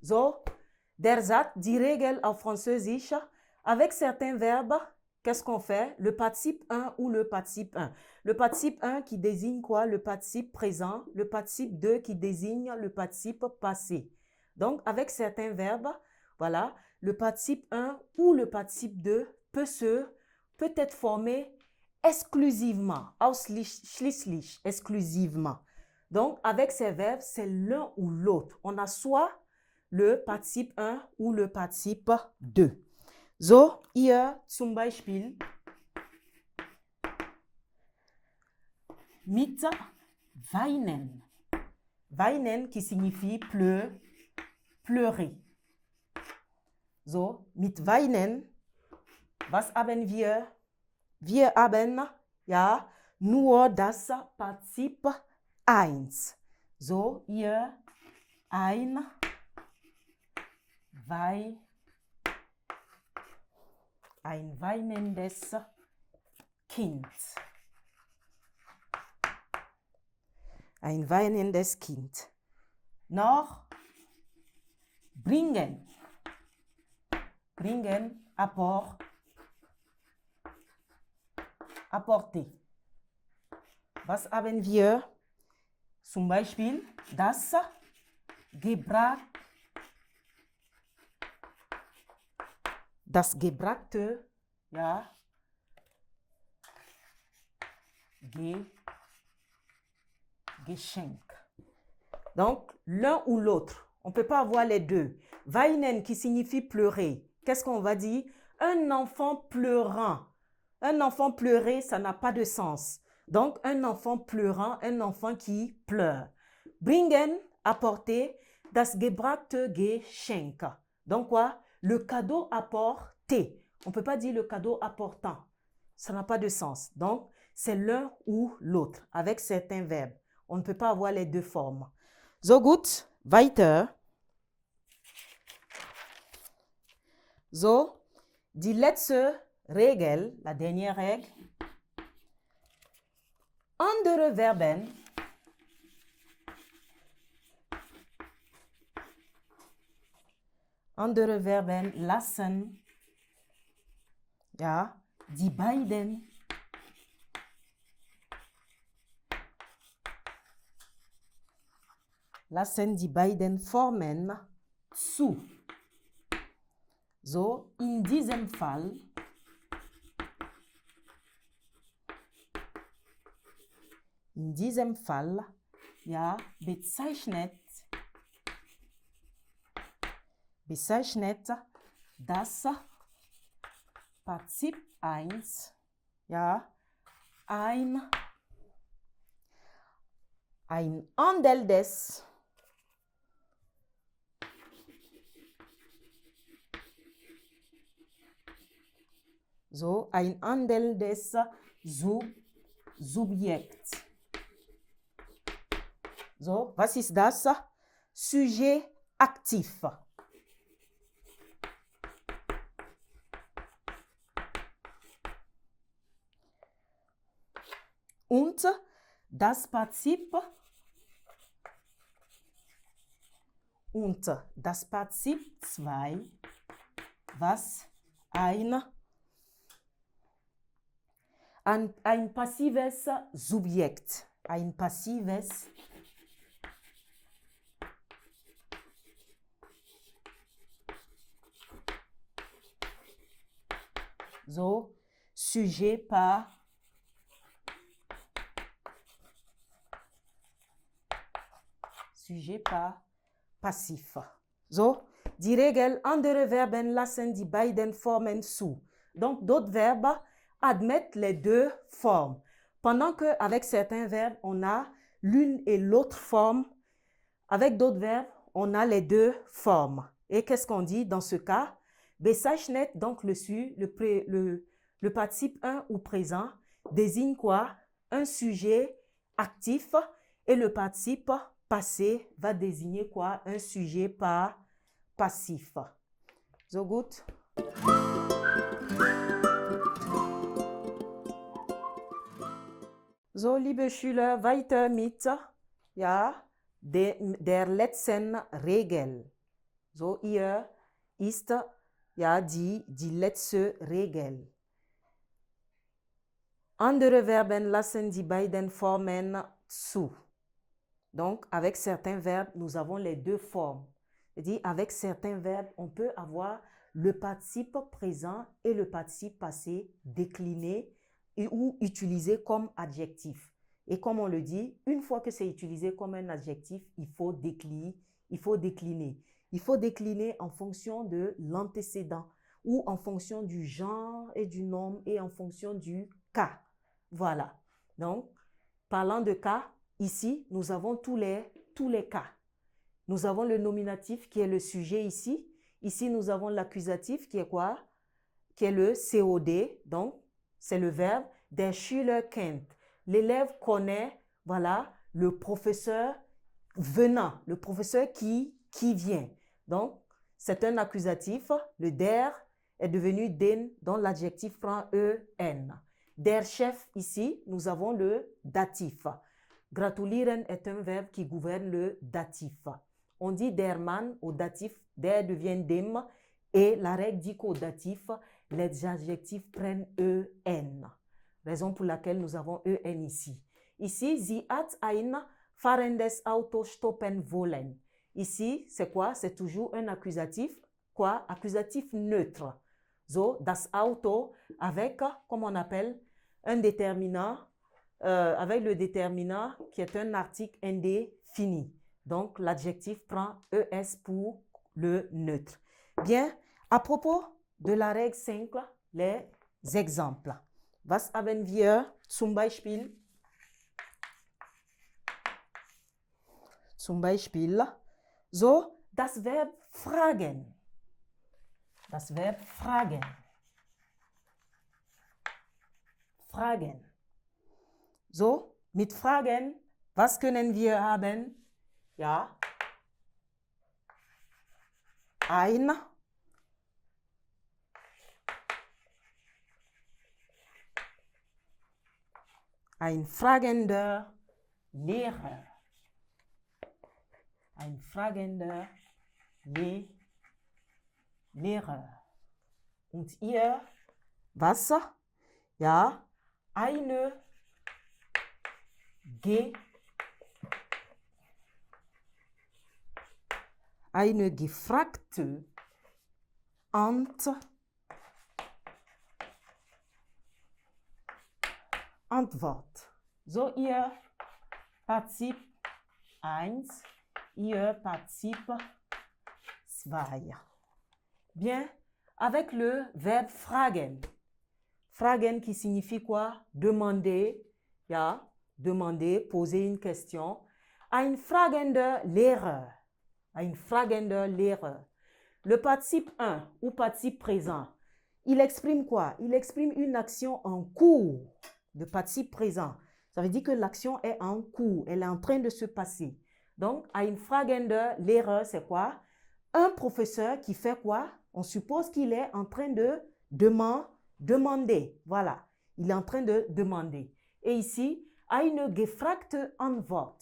So, der Satz, die Regel auf Französisch, avec certains verbes, qu'est-ce qu'on fait? Le participe 1 ou le participe 1. Le participe 1 qui désigne quoi? Le participe présent. Le participe 2 qui désigne le participe passé. Donc, avec certains verbes, voilà, le participe 1 ou le participe 2 peut être formé exclusivement, ausschließlich, exclusivement. Donc, avec ces verbes, c'est l'un ou l'autre. On a soit le participe 1 ou le participe 2. So, hier zum Beispiel mit weinen. Weinen qui signifie pleurer. So, mit weinen, was haben wir? Wir haben ja nur das Partizip 1. So, ihr ein weinendes Kind. Ein weinendes Kind. Noch bringen. Bringen, apporter. Was haben wir? Zum Beispiel das Gebrachte, ja, Geschenk. Donc, l'un ou l'autre. On ne peut pas avoir les deux. Weinen qui signifie pleurer. Qu'est-ce qu'on va dire? Un enfant pleurant. Un enfant pleurer, ça n'a pas de sens. Donc, un enfant pleurant, un enfant qui pleure. Bringen, apporter, das gebrachte Geschenk. Donc quoi? Le cadeau apporté. On ne peut pas dire le cadeau apportant. Ça n'a pas de sens. Donc, c'est l'un ou l'autre avec certains verbes. On ne peut pas avoir les deux formes. So gut, weiter. So, die letzte Regel, la dernière règle. Andere Verben lassen, ja, die beiden Formen zu. So, in diesem Fall ja, bezeichnet das Partizip 1 ja, ein handelndes Subjekt. So, was ist das? Sujet aktiv. Und das Partizip 2, was ein passives Subjekt, ein passives so, sujet passif. So, die Regel, andere Verben lassen die beiden Formen zu. Donc, d'autres verbes admettent les deux formes. Pendant qu'avec certains verbes, on a l'une et l'autre forme. Avec d'autres verbes, on a les deux formes. Et qu'est-ce qu'on dit dans ce cas? Bezeichnet, donc le participe 1 ou présent, désigne quoi? Un sujet actif et le participe passé va désigner quoi? Un sujet passif. So gut? So, liebe Schüler, weiter mit ja, der letzten Regel. So, hier ist ja die letzte Regel. Andere Verben lassen die beiden Formen zu. Donc, avec certains verbes, nous avons les deux formes. C'est-à-dire, avec certains verbes, on peut avoir le participe présent et le participe passé déclinés ou utilisés comme adjectif. Et comme on le dit, une fois que c'est utilisé comme un adjectif, il faut décliner. Il faut décliner en fonction de l'antécédent ou en fonction du genre et du nom et en fonction du cas. Voilà. Donc, parlant de cas, ici, nous avons tous les cas. Nous avons le nominatif qui est le sujet ici. Ici, nous avons l'accusatif qui est quoi? Qui est le COD. Donc, c'est le verbe. Der Schüler kennt. L'élève connaît, voilà, le professeur venant, le professeur qui vient. Donc, c'est un accusatif. Le der est devenu den, dont l'adjectif prend en. Der Chef, ici, nous avons le datif. Gratulieren est un verbe qui gouverne le datif. On dit der Mann au datif, der devient dem, et la règle dit qu'au datif, les adjectifs prennent en. Raison pour laquelle nous avons en ici. Ici, sie hat ein fahrendes Auto stoppen wollen. Ici, c'est quoi? C'est toujours un accusatif. Quoi? Accusatif neutre. So, das Auto avec, comme on appelle, un déterminant, avec le déterminant qui est un article indéfini. Donc, l'adjectif prend ES pour le neutre. Bien, à propos de la règle 5, les exemples. Was haben wir zum Beispiel? Zum Beispiel, so, das Verb fragen. Das Verb fragen. Fragen. So, mit Fragen, was können wir haben? Ja. Ein fragender Lehrer. Ein fragender Lehrer. Und ihr, was? Ja, eine gefragte Antwort. So, ihr Partizip 1, ihr Partizip 2. Bien, avec le verbe fragen. Fragen qui signifie quoi? Demander, ja, demander, poser une question. Ein fragender Lehrer. Ein fragender Lehrer. Le participe 1 ou participe présent, il exprime quoi? Il exprime une action en cours. Le participe présent, ça veut dire que l'action est en cours, elle est en train de se passer. Donc, ein fragender Lehrer, c'est quoi? Un professeur qui fait quoi? On suppose qu'il est en train de demander. Voilà, il est en train de demander. Et ici, eine gefragte Antwort.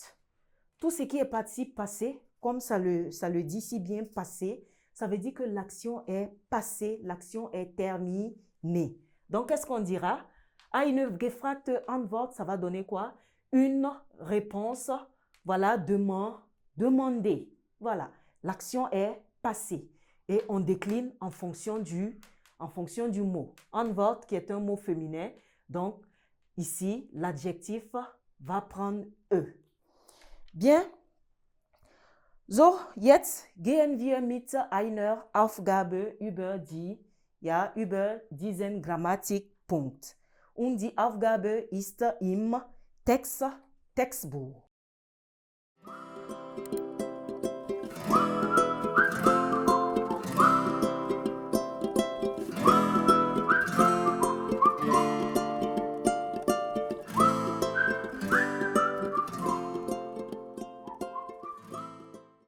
Tout ce qui est participe passé, comme ça le dit si bien passé, ça veut dire que l'action est passée, l'action est terminée. Donc, qu'est-ce qu'on dira? Eine gefragte Antwort, ça va donner quoi? Une réponse, voilà, demander. Voilà, l'action est passée. Et on décline en fonction du mot. Antwort qui est un mot féminin. Donc, ici, l'adjectif va prendre E. Bien. So, jetzt gehen wir mit einer Aufgabe über diesen Grammatikpunkt. Und die Aufgabe ist im Textbuch.